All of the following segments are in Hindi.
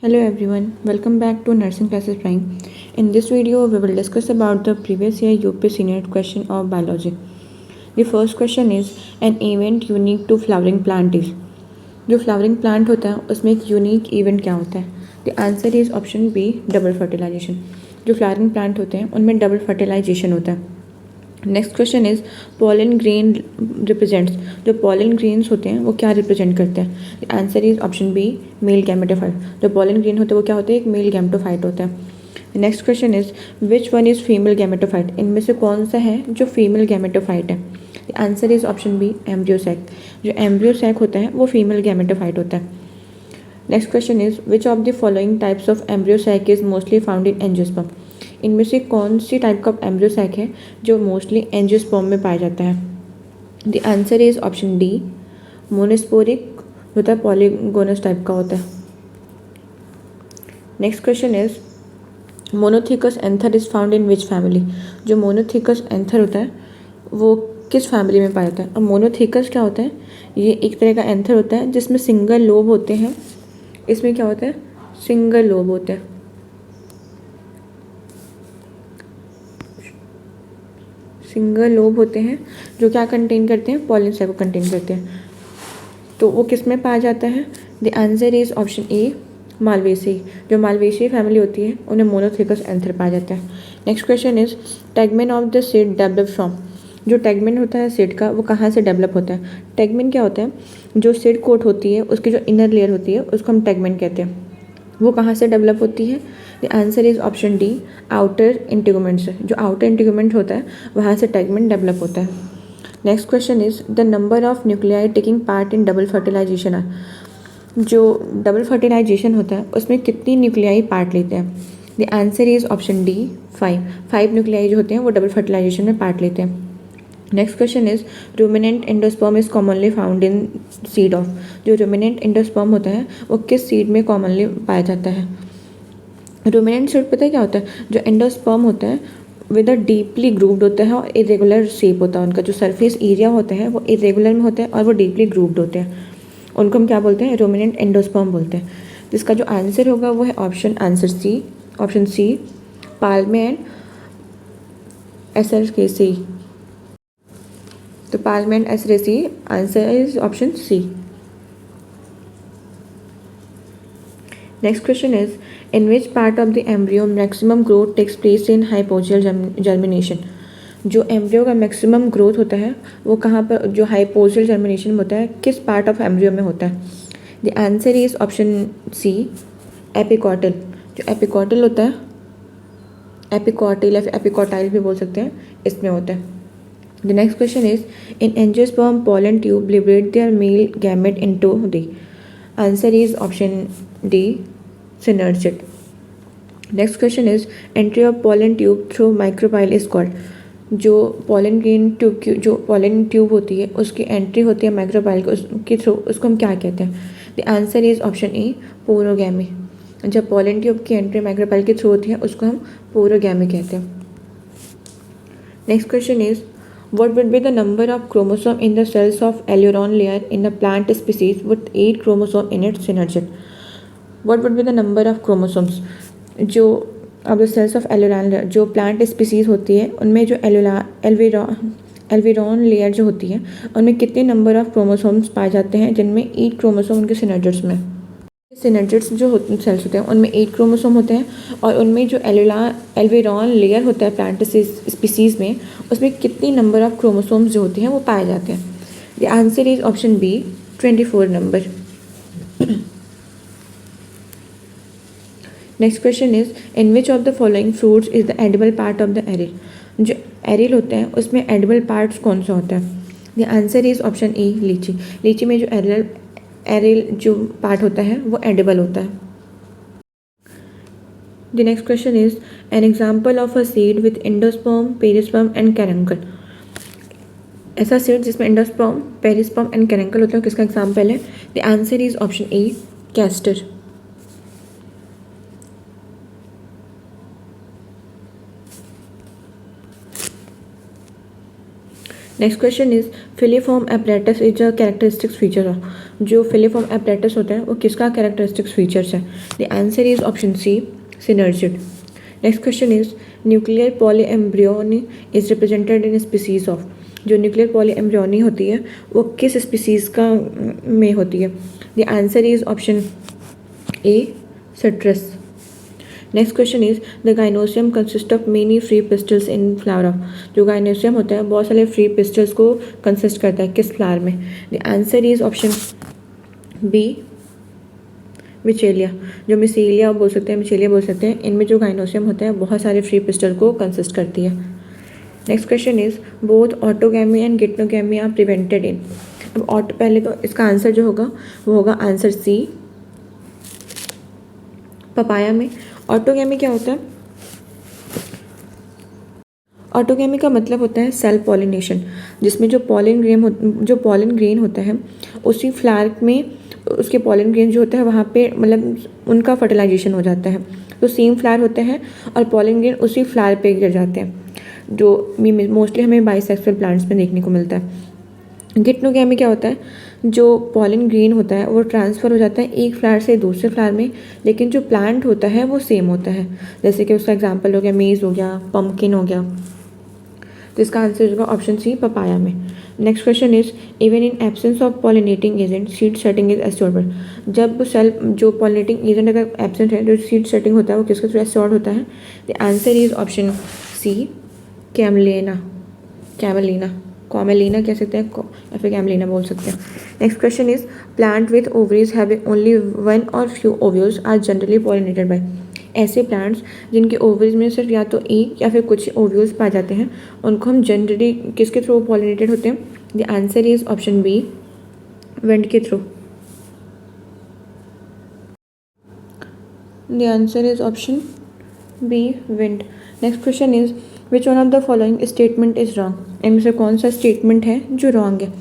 Hello everyone, welcome back to Nursing Classes Prime. In this video, we will discuss about the previous year UP Senior question of biology. The first question is an event unique to flowering plant is. जो फ्लावरिंग प्लांट होता है उसमें एक यूनिक इवेंट क्या होता है? The answer is option B double fertilisation. जो फ्लावरिंग प्लांट होते हैं उनमें डबल फर्टिलाइजेशन होता है. Next question is pollen grain represents. जो पॉलन ग्रेन्स होते हैं वो क्या रिप्रेजेंट करते हैं? The answer is option B male gametophyte. जो पॉलन ग्रेन होते हैं वो क्या होते हैं? एक मेल गैमेटोफाइट होता है. Next question is which one is female gametophyte. इनमें से कौन सा है जो फीमेल गैमेटोफाइट है? The answer is option B embryo sac. जो एम्ब्रियोसैक होता है वो फीमेल गैमेटोफाइट होता है. Next question is which of the following types of embryo sac is mostly found in angiosperm. इनमें से कौन सी टाइप का एम्ब्रियोसैक है जो मोस्टली एंजियोस्पर्म में पाया जाता है? The answer is option D monosporic होता है, पॉलीगोनस टाइप का होता है. Next question is monothecous anther is found in which family. जो मोनोथिकस एंथर होता है वो किस फैमिली में पाया जाता है? और मोनोथिकस क्या होता है? ये एक तरह का एंथर होता है जिसमें सिंगल लोब होते हैं. इसमें क्या होता है? सिंगल लोब होते हैं. सिंगल लोब होते हैं जो क्या कंटेन करते हैं? पॉलन सेल को कंटेन करते हैं. तो वो किस में पाया जाता है? The answer is option A Malvaceae. जो मालवेसी फैमिली होती है उन्हें मोनोथिकस एंथर पाया जाता है. Next question is tegmen of the seed develop from. जो टेगमेन होता है सीड का वो कहाँ से डेवलप होता है? टेगमेन क्या होता है? जो सीड कोट होती है उसकी जो इनर लेयर होती है उसको हम टेगमेन कहते हैं. वो कहाँ से डेवलप होती है? The answer is option D outer integument से. जो आउटर इंटीगुमेंट होता है वहाँ से टेगमेन डेवलप होता है. Next question is the number of nuclei taking part in double fertilisation are. जो डबल फर्टिलाइजेशन होता है उसमें कितनी न्यूक्लियाई पार्ट लेते हैं? The answer is option D 5 nuclei जो होते हैं वो डबल फर्टिलाइजेशन में पार्ट लेते हैं. Next question is ruminant endosperm is commonly found in seed of. जो रूमिनेंट एंडोस्पर्म होता है वो किस सीड में कॉमनली पाया जाता है? रूमिनेंट सीड पता है क्या होता है? जो एंडोस्पर्म होता है विद अ डीपली ग्रूव्ड होता है और इरेगुलर शेप होता है. उनका जो सरफेस एरिया होता है वो इरेगुलर में होता है और वो डीपली ग्रूव्ड होते हैं. उनको हम क्या बोलते हैं? रूमिनेंट एंडोस्पर्म बोलते हैं. जिसका जो आंसर होगा वो है option C Palme and Arecaceae. तो Palmae and Arecaceae answer is option C. Next question is in which part of the embryo maximum growth takes place in hypogeal germination. जो एम्ब्रियो का मैक्सिमम ग्रोथ होता है वो कहाँ पर, जो हाइपोजियल जर्मिनेशन में होता है, किस पार्ट ऑफ एम्ब्रियो में होता है? The answer is option C epicotyl. जो एपिकॉटल होता है, एपिकॉटल या फिर एपिकॉटाइल भी बोल सकते हैं, इसमें होता है. The next question is in angiosperm pollen tube liberate their male gamete into the. Answer is option D synergid. Next question is entry of pollen tube through micropyle is called. जो pollen ग्रेन ट्यूब की जो pollen ट्यूब होती है उसकी एंट्री होती है माइक्रोपाइल के थ्रू, उसको हम क्या कहते हैं? द आंसर इज ऑप्शन ए पोरोगैमी. जब pollen ट्यूब की एंट्री माइक्रोपाइल के थ्रू होती है उसको हम पोरोगैमी कहते हैं. Next question is what would be the number of chromosome in the cells of aileron layer in a plant species with 8 chromosome in its synergid. What would be the number of chromosomes? जो अब सेल्स ऑफ एलोरॉन लेयर जो प्लांट स्पीसीज होती है उनमें जो एल्वेरॉन लेयर जो होती है उनमें कितने नंबर ऑफ क्रोमोसोम्स पाए जाते हैं, जिनमें 8 क्रोमोसोम उनके सिनर्जिड्स में. सिनर्जिड्स जो सेल्स होते हैं उनमें 8 क्रोमोसोम होते हैं और उनमें जो एल्वेरॉन लेयर होता है प्लांट स्पीसीज में उसमें कितनी नंबर ऑफ क्रोमोसोम्स जो होते हैं वो पाए जाते हैं? The answer is option B 24 number. Next question is in which of the following fruits is the edible part of the aril. जो एरिल होता है उसमें एडिबल पार्ट्स कौन सा होता है? The answer is option A litchi. लीची में जो एरिल जो पार्ट होता है वो एडिबल होता है. The next question is an example of a seed with endosperm perisperm and caruncle. ऐसा सीड जिसमें एंडोस्पर्म पेरिस्पर्म एंड कैरंकल होता है किसका एग्जाम्पल है? The answer is option A castor. Next question is filiform apparatus is a characteristics feature of, जो फिलीफॉर्म एपरेटस होता है वो किसका कैरेक्टरिस्टिक्स फीचर्स है? The answer is option C, synergid. Next question is nuclear polyembryony is represented in species of, जो न्यूक्लियर पॉलीएम्ब्रियोनी होती है वो किस स्पीसीज का में होती है? The answer is option A, citrus. Next question is the gynoecium consist of many free pistols in flower of, जो गाइनोसियम होता है बहुत सारे फ्री पिस्टल्स को कंसिस्ट करता है किस फ्लावर में? The answer is option B, Michelia. जो मिसेलिया बोल सकते हैं, मिचेलिया बोल सकते हैं, इनमें जो गाइनोसियम होता है बहुत सारे फ्री पिस्टल को कंसिस्ट करती है। Next question is both autogamy and geitonogamy are prevented in, अब पहले तो इसका आंसर जो होगा वो होगा आंसर सी, पपाया में। ऑटोगैमी क्या होता है? ऑटोगैमी का मतलब होता है सेल्फ पॉलिनेशन, जिसमें जो पॉलन ग्रेन होता है उसी फ्लावर में उसके पॉलन ग्रेन जो होता है वहाँ पे मतलब उनका फर्टिलाइजेशन हो जाता है, तो सेम फ्लावर होता है और पॉलन ग्रेन उसी फ्लावर पे गिर जाते हैं, जो मोस्टली हमें बाइसेक्सुअल प्लांट्स में देखने को मिलता है। गिटनोगैमी क्या होता है? जो पॉलन ग्रेन होता है वो ट्रांसफ़र हो जाता है एक फ्लावर से दूसरे फ्लावर में, लेकिन जो प्लांट होता है वो सेम होता है। जैसे कि उसका एग्जांपल हो गया मेज़ हो गया, पम्पकिन हो गया। तो इसका आंसर होगा ऑप्शन सी, पपाया में। Next question is even in absence of pollinating agent seed setting is assured, जब जो पॉलिनेटिंग एजेंट अगर एब्सेंट है, जो सीड सेटिंग होता है वो किसके थ्रू एस्योर्ड होता है? The answer is option C, Commelina Commelina कह सकते हैं या फिर कैमलिना बोल सकते हैं। Next question is plant with ovaries having only one or few ovules are generally pollinated by, ऐसे प्लांट्स जिनके ओवरीज में सिर्फ या तो एक या फिर कुछ ओव्यूल्स पाए जाते हैं उनको हम जनरली किसके थ्रू पॉलिनेटेड होते हैं? The answer is option B, wind के through. The answer is option B, wind. Next question is which one of the following statement is wrong, इनमें से कौन सा स्टेटमेंट है जो रॉन्ग है?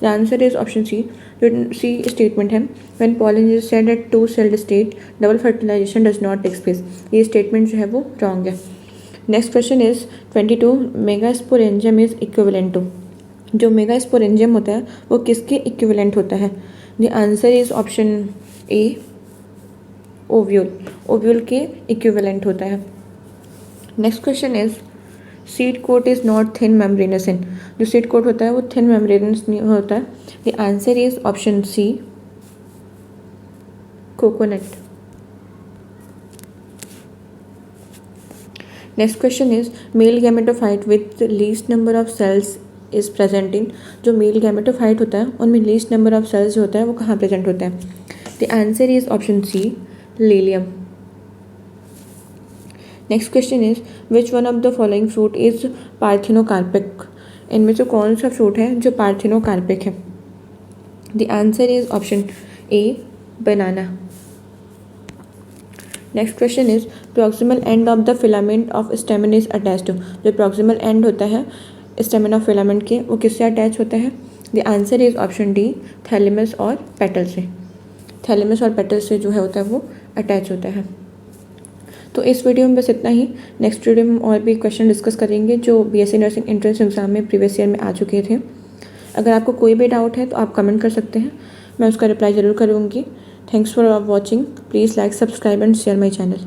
The answer is option C, जो सी स्टेटमेंट है when pollen is shed at two celled state double fertilisation does not takes place, ये स्टेटमेंट जो है वो रॉन्ग है। Next question is 22 megasporangium is equivalent to, जो मेगास्पोरेंजियम होता है वो किसके इक्विवेलेंट होता है? The answer is option A, ovule के इक्विवेलेंट होता है। Next question is seed coat is not thin membranous in, जो सीड कोट होता है वो थिन मेम्ब्रेनस नहीं होता है। The answer is option C, coconut. Next question is male gametophyte with least number of cells is present in, जो मेल गैमेटोफाइट होता है उनमें लीस्ट नंबर ऑफ सेल्स जो होता है वो कहाँ प्रेजेंट होता है? The answer is option C, lilium. Next question is which one of the following fruit is parthenocarpic, इनमें से कौन सा फ्रूट है जो पार्थिनोकार्पिक है? The answer is option A, banana. Next question is proximal end of the filament of stamen is attach to, जो प्रॉक्सिमल एंड होता है स्टेमन ऑफ फिलामेंट के वो किससे अटैच होता है? The answer is option D, thalamus और पेटल से। थैलेमस और पेटल से जो है होता है वो अटैच होता है। तो इस वीडियो में बस इतना ही। नेक्स्ट वीडियो में और भी क्वेश्चन डिस्कस करेंगे जो बीएससी नर्सिंग एंट्रेंस एग्जाम में प्रीवियस ईयर में आ चुके थे। अगर आपको कोई भी डाउट है तो आप कमेंट कर सकते हैं, मैं उसका रिप्लाई ज़रूर करूँगी। Thanks for watching, please like, subscribe and share my channel.